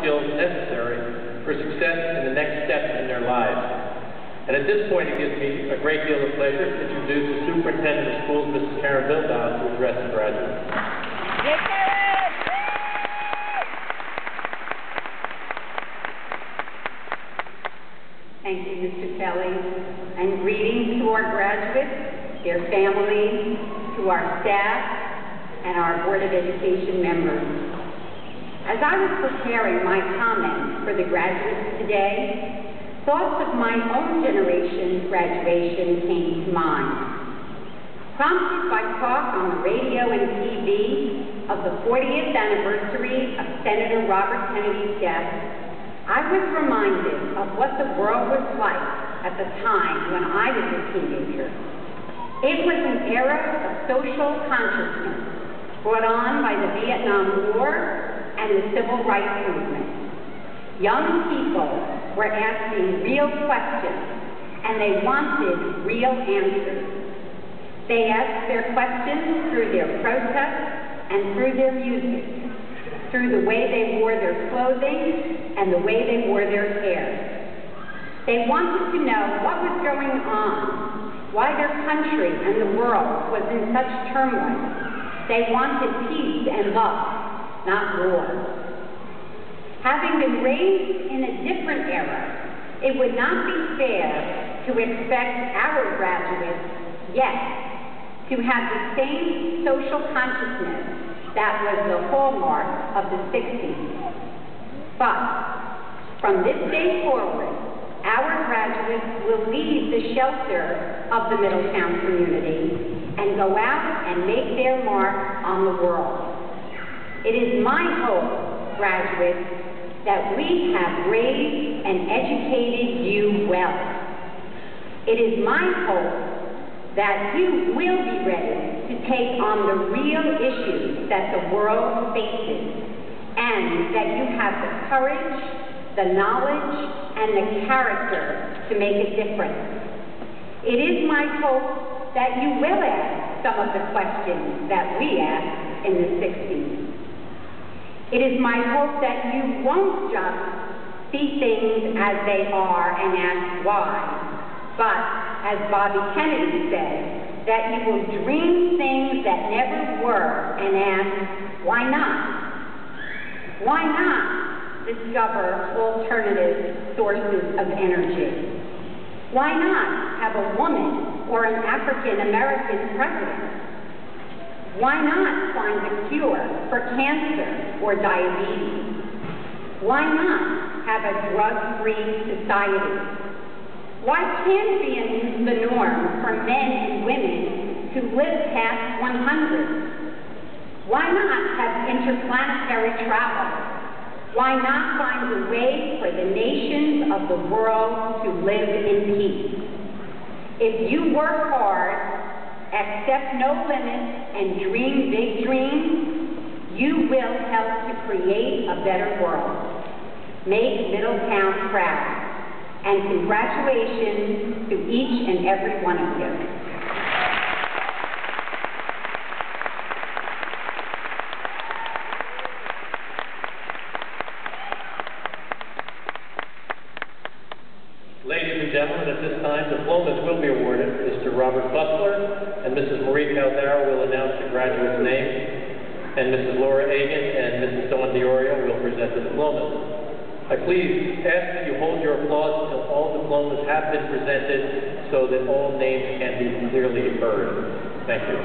skills necessary for success in the next steps in their lives. And at this point, it gives me a great deal of pleasure to introduce the Superintendent of Schools, Mrs. Bilbao, to address the graduates. Yes, Karen! Thank you, Mr. Kelly, and greetings to our graduates, their families, to our staff, and our Board of Education members. As I was preparing my comments for the graduates today, thoughts of my own generation's graduation came to mind. Prompted by talk on the radio and TV of the 40th anniversary of Senator Robert Kennedy's death, I was reminded of what the world was like at the time when I was a teenager. It was an era of social consciousness brought on by the Vietnam War and the Civil Rights Movement. Young people were asking real questions, and they wanted real answers. They asked their questions through their protests and through their music, through the way they wore their clothing and the way they wore their hair. They wanted to know what was going on, why their country and the world was in such turmoil. They wanted peace and love, not war. Having been raised in a different era, it would not be fair to expect our graduates yet to have the same social consciousness that was the hallmark of the 60s. But from this day forward, our graduates will leave the shelter of the Middletown community and go out and make their mark on the world. It is my hope, graduates, that we have raised and educated you well. It is my hope that you will be ready to take on the real issues that the world faces, and that you have the courage, the knowledge, and the character to make a difference. It is my hope that you will ask some of the questions that we asked in the 60s. It is my hope that you won't just see things as they are and ask why, but, as Bobby Kennedy said, that you will dream things that never were and ask, why not? Why not discover alternative sources of energy? Why not have a woman or an African-American president? Why not find a cure for cancer or diabetes? Why not have a drug-free society? Why can't it be the norm for men and women to live past 100? Why not have interplanetary travel? Why not find a way for the nations of the world to live in peace? If you work hard, accept no limits, and dream big dreams, you will help to create a better world. Make Middletown proud. And congratulations to each and every one of you. Ladies and gentlemen, at this time, diplomas will be awarded. Mr. Robert Butler and Mrs. Marie Caldera will announce the graduate's name, and Mrs. Laura Agan and Mrs. Dawn DiOrio will present the diplomas. I please ask that you hold your applause until all diplomas have been presented so that all names can be clearly heard. Thank you.